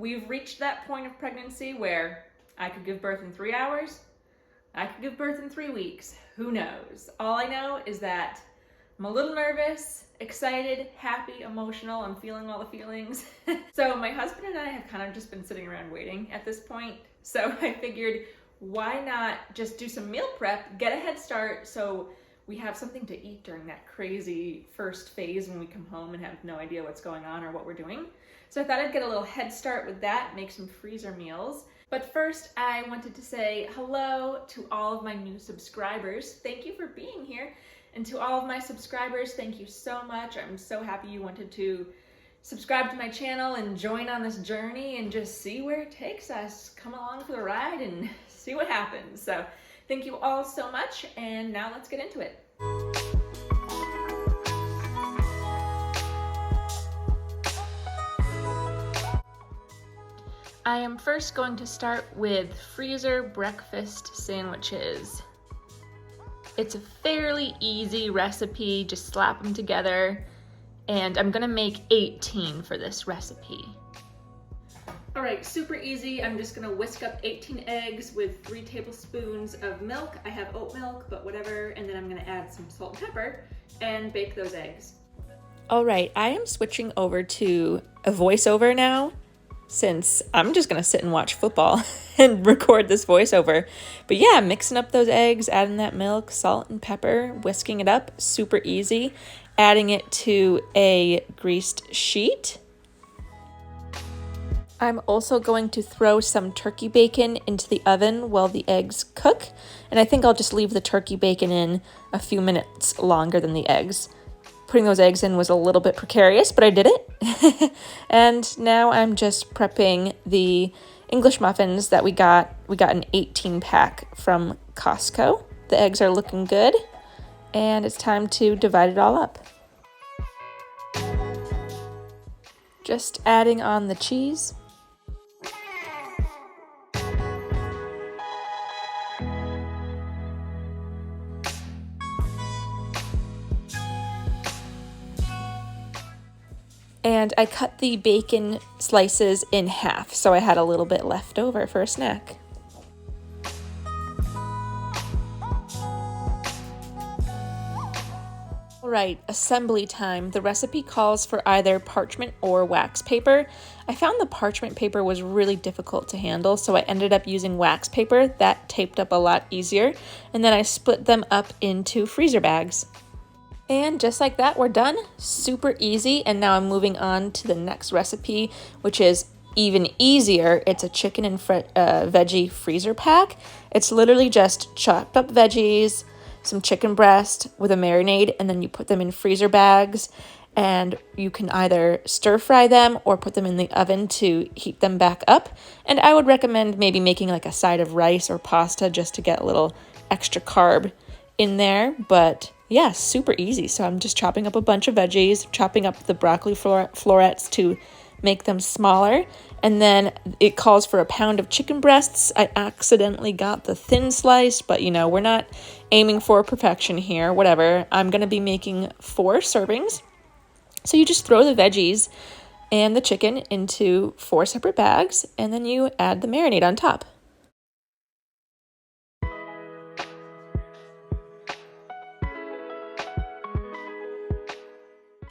we've reached that point of pregnancy where I could give birth in 3 hours. I could give birth in 3 weeks. Who knows? All I know is that I'm a little nervous, excited, happy, emotional. I'm feeling all the feelings. So my husband and I have kind of just been sitting around waiting at this point. So I figured, why not just do some meal prep, get a head start so we have something to eat during that crazy first phase when we come home and have no idea what's going on or what we're doing. So I thought I'd get a little head start with that, make some freezer meals. But first, I wanted to say hello to all of my new subscribers. Thank you for being here. And to all of my subscribers, thank you so much. I'm so happy you wanted to subscribe to my channel and join on this journey and just see where it takes us. Come along for the ride and see what happens. So thank you all so much, and now let's get into it. I am first going to start with freezer breakfast sandwiches. It's a fairly easy recipe, just slap them together, and I'm gonna make 18 for this recipe. All right, super easy. I'm just gonna whisk up 18 eggs with 3 tablespoons of milk. I have oat milk, but whatever, and then I'm gonna add some salt and pepper and bake those eggs. All right, I am switching over to a voiceover now, since I'm just gonna sit and watch football and record this voiceover. But yeah, mixing up those eggs, adding that milk, salt and pepper, whisking it up, super easy. Adding it to a greased sheet. I'm also going to throw some turkey bacon into the oven while the eggs cook. And I think I'll just leave the turkey bacon in a few minutes longer than the eggs. Putting those eggs in was a little bit precarious, but I did it. And now I'm just prepping the English muffins that we got. We got an 18 pack from Costco. The eggs are looking good, and it's time to divide it all up. Just adding on the cheese. And I cut the bacon slices in half, so I had a little bit left over for a snack. All right, assembly time. The recipe calls for either parchment or wax paper. I found the parchment paper was really difficult to handle, so I ended up using wax paper. That taped up a lot easier. And then I split them up into freezer bags. And just like that, we're done. Super easy. And now I'm moving on to the next recipe, which is even easier. It's a chicken and veggie freezer pack. It's literally just chopped up veggies, some chicken breast with a marinade, and then you put them in freezer bags. And you can either stir fry them or put them in the oven to heat them back up. And I would recommend maybe making like a side of rice or pasta just to get a little extra carb in there. But yeah, super easy. So I'm just chopping up a bunch of veggies, chopping up the broccoli florets to make them smaller. And then it calls for a pound of chicken breasts. I accidentally got the thin slice, but you know, we're not aiming for perfection here, whatever. I'm going to be making 4 servings. So you just throw the veggies and the chicken into 4 separate bags, and then you add the marinade on top.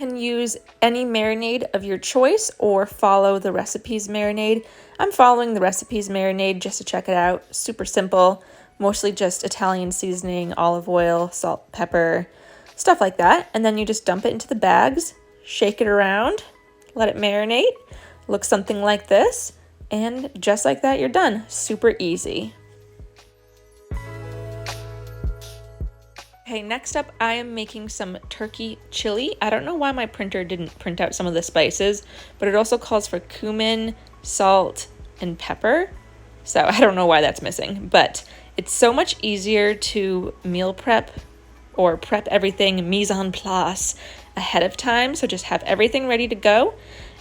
You can use any marinade of your choice or follow the recipe's marinade. I'm following the recipe's marinade just to check it out. Super simple, mostly just Italian seasoning, olive oil, salt, pepper, stuff like that. And then you just dump it into the bags, shake it around, let it marinate. Looks something like this. And just like that, you're done. Super easy. Okay, next up, I am making some turkey chili. I don't know why my printer didn't print out some of the spices, but it also calls for cumin, salt, and pepper. So I don't know why that's missing, but it's so much easier to meal prep or prep everything mise en place ahead of time. So just have everything ready to go,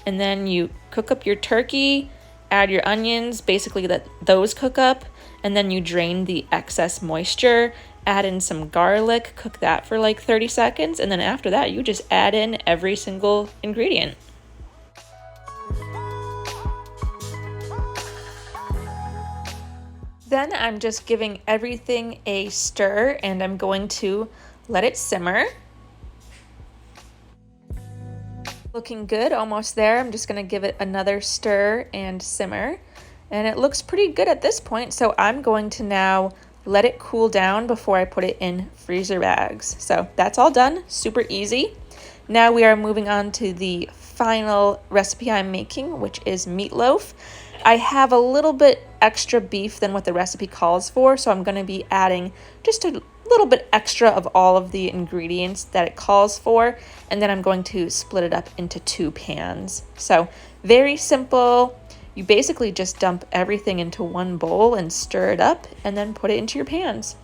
and then you cook up your turkey, add your onions, basically let those cook up, and then you drain the excess moisture. Add in some garlic, cook that for like 30 seconds, and then after that, you just add in every single ingredient. Then I'm just giving everything a stir and I'm going to let it simmer. Looking good, almost there. I'm just gonna give it another stir and simmer. And it looks pretty good at this point, so I'm going to now let it cool down before I put it in freezer bags. So that's all done, super easy. Now we are moving on to the final recipe I'm making, which is meatloaf. I have a little bit extra beef than what the recipe calls for, so I'm going to be adding just a little bit extra of all of the ingredients that it calls for, and then I'm going to split it up into 2 pans. So very simple. You basically just dump everything into one bowl and stir it up and then put it into your pans.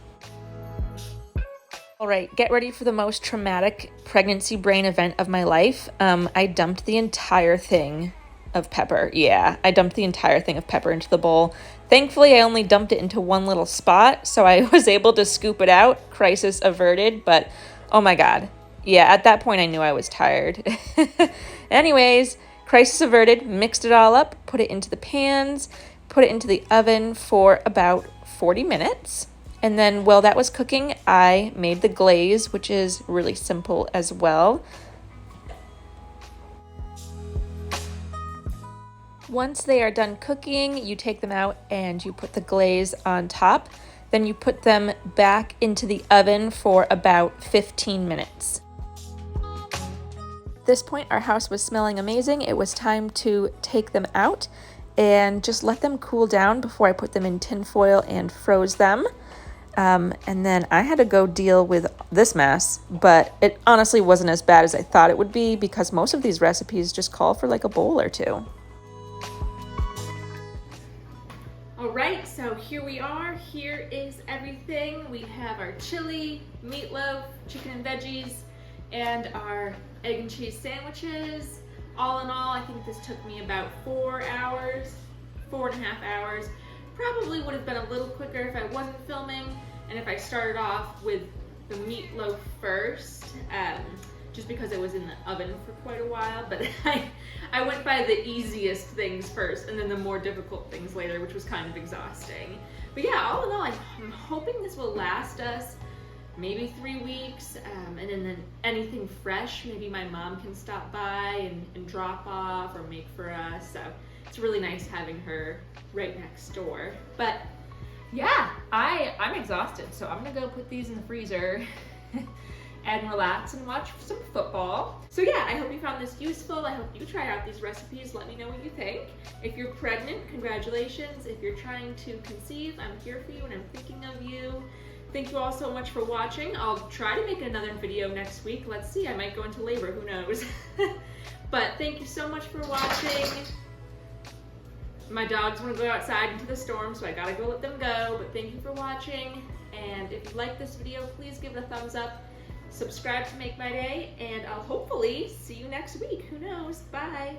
All right, get ready for the most traumatic pregnancy brain event of my life. I dumped the entire thing of pepper. Yeah, I dumped the entire thing of pepper into the bowl. Thankfully, I only dumped it into one little spot, so I was able to scoop it out. Crisis averted, but oh my God. Yeah, at that point, I knew I was tired. Anyways, crisis averted, mixed it all up, put it into the pans, put it into the oven for about 40 minutes. And then while that was cooking, I made the glaze, which is really simple as well. Once they are done cooking, you take them out and you put the glaze on top. Then you put them back into the oven for about 15 minutes. At this point, our house was smelling amazing. It was time to take them out and just let them cool down before I put them in tin foil and froze them. And then I had to go deal with this mess, but it honestly wasn't as bad as I thought it would be because most of these recipes just call for like a bowl or two. All right, so here we are. Here is everything. We have our chili, meatloaf, chicken and veggies, and our egg and cheese sandwiches. All in all, I think this took me about 4 hours, 4.5 hours. Probably would have been a little quicker if I wasn't filming and if I started off with the meatloaf first, just because it was in the oven for quite a while. But I went by the easiest things first and then the more difficult things later, which was kind of exhausting. But yeah, all in all, I'm hoping this will last us maybe 3 weeks, and then anything fresh, maybe my mom can stop by and drop off or make for us. So it's really nice having her right next door. But yeah, I'm exhausted, so I'm gonna go put these in the freezer and relax and watch some football. So yeah, I hope you found this useful. I hope you try out these recipes. Let me know what you think. If you're pregnant, congratulations. If you're trying to conceive, I'm here for you and I'm thinking of you. Thank you all so much for watching. I'll try to make another video next week. Let's see, I might go into labor, who knows? But thank you so much for watching. My dogs want to go outside into the storm, so I gotta go let them go. But thank you for watching. And if you like this video, please give it a thumbs up. Subscribe to make my day, and I'll hopefully see you next week. Who knows? Bye.